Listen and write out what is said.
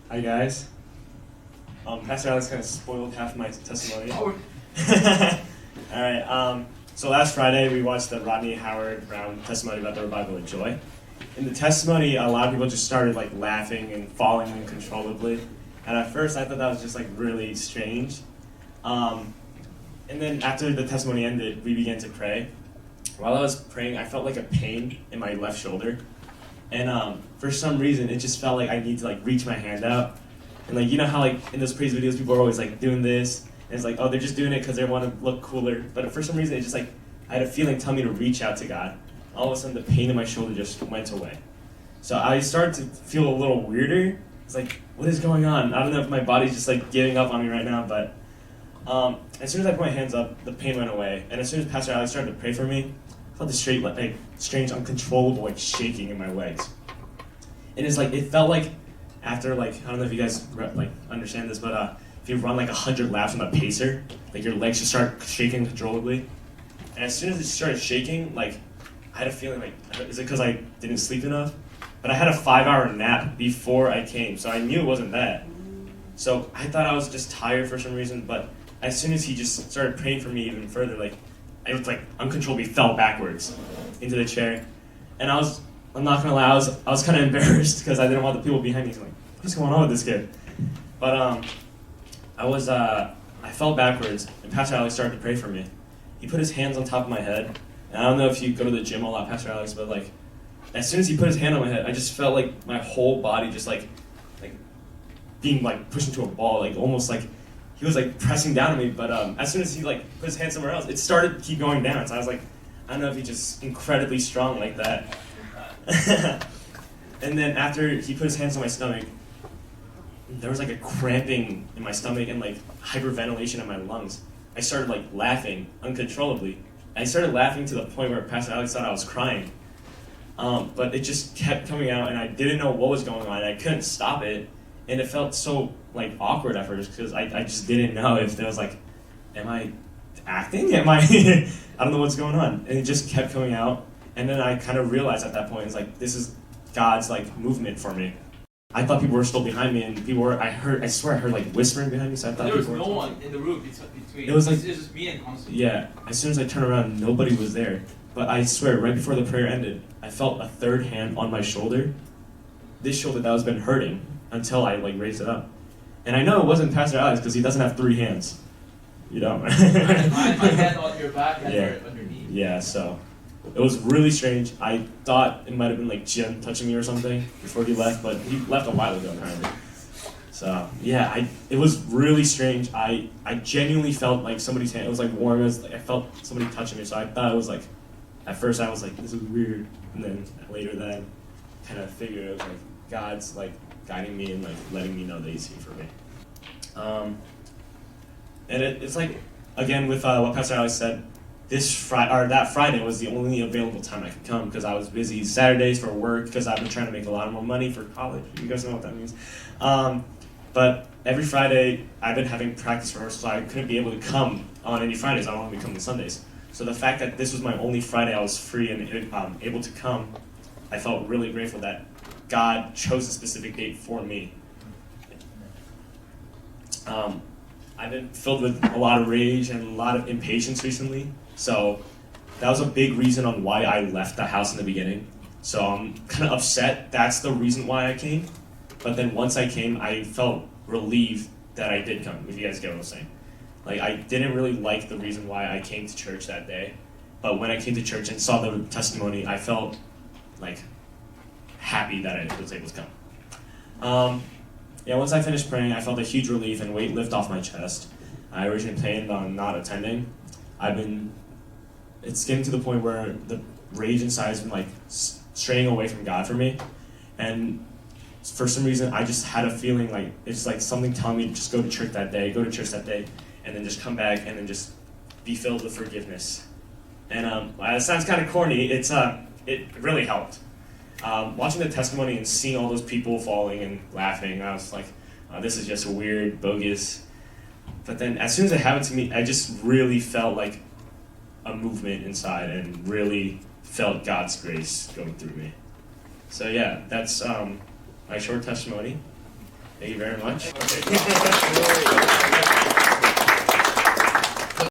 Hi guys. Pastor Alex kind of spoiled half my testimony. Oh, All right. So last Friday we watched the Rodney Howard Brown testimony about the revival of joy. In the testimony, a lot of people just started like laughing and falling uncontrollably. And at first, I thought that was just like really strange. And then after the testimony ended, we began to pray. While I was praying, I felt like a pain in my left shoulder. And for some reason, it just felt like I need to like reach my hand out. And like, you know how like in those praise videos, people are always like doing this. And it's like, oh, they're just doing it because they want to look cooler. But for some reason, it just like, I had a feeling telling me to reach out to God. All of a sudden, the pain in my shoulder just went away. So I started to feel a little weirder. It's like, what is going on? I don't know if my body's just like giving up on me right now, but as soon as I put my hands up, the pain went away. And as soon as Pastor Alex started to pray for me, I felt this strange, uncontrollable like shaking in my legs. And it's like, it felt like after like, I don't know if you guys like understand this, but if you run like 100 laps on a pacer, like your legs just start shaking uncontrollably. And as soon as it started shaking, like I had a feeling like, is it because I didn't sleep enough? But I had a 5-hour nap before I came, so I knew it wasn't that. So I thought I was just tired for some reason, but as soon as he just started praying for me even further, like I was like uncontrollably fell backwards into the chair. And I'm not gonna lie, I was kind of embarrassed because I didn't want the people behind me to like, what's going on with this kid? But I fell backwards, and Pastor Alex started to pray for me. He put his hands on top of my head. And I don't know if you go to the gym a lot, Pastor Alex, but like, as soon as he put his hand on my head, I just felt like my whole body just like being like pushed into a ball, like almost like he was like pressing down on me. But as soon as he like put his hand somewhere else, it started to keep going down. So I was like, I don't know if he's just incredibly strong like that. And then after he put his hands on my stomach, there was like a cramping in my stomach and like hyperventilation in my lungs. I started like laughing uncontrollably. I started laughing to the point where Pastor Alex thought I was crying. But it just kept coming out, and I didn't know what was going on. I couldn't stop it, and it felt so like awkward at first because I just didn't know if there was like, am I acting? Am I? I don't know what's going on, and it just kept coming out. And then I kind of realized at that point, it's like this is God's like movement for me. I thought people were still behind me, and people were. I swear I heard like whispering behind me. So I thought there was people no were one in the room between. It was like it's just me and Gwangsu. Yeah. As soon as I turned around, nobody was there. But I swear, right before the prayer ended, I felt a third hand on my shoulder. This shoulder that was been hurting until I like raised it up. And I know it wasn't Pastor Alex because he doesn't have 3 hands. You know. my hand on your back and Yeah. on your knee. Yeah. So it was really strange. I thought it might have been like Jim touching me or something before he left, but he left a while ago apparently. So yeah, it was really strange. I genuinely felt like somebody's hand. It was like warm. It was like I felt somebody touching me. So I thought it was like. At first I was like, this is weird, and then later that I kind of figured it was like God's like guiding me and like letting me know that He's here for me. And it's like, again with what Pastor Alex said, that Friday was the only available time I could come because I was busy Saturdays for work because I've been trying to make a lot more money for college. You guys know what that means. But every Friday I've been having practice rehearsals, so I couldn't be able to come on any Fridays. I only come on Sundays. So the fact that this was my only Friday I was free and able to come, I felt really grateful that God chose a specific date for me. I've been filled with a lot of rage and a lot of impatience recently, so that was a big reason on why I left the house in the beginning. So I'm kind of upset. That's the reason why I came. But then once I came, I felt relieved that I did come, if you guys get what I'm saying. Like, I didn't really like the reason why I came to church that day, but when I came to church and saw the testimony, I felt, like, happy that I was able to come. Once I finished praying, I felt a huge relief and weight lift off my chest. I originally planned on not attending. It's getting to the point where the rage inside has been, like, straying away from God for me, and for some reason, I just had a feeling like, it's like something telling me to just go to church that day, and then just come back and then just be filled with forgiveness. And it sounds kind of corny. It really helped. Watching the testimony and seeing all those people falling and laughing, I was like, this is just weird, bogus. But then as soon as it happened to me, I just really felt like a movement inside and really felt God's grace going through me. So yeah, that's my short testimony. Thank you very much. Okay.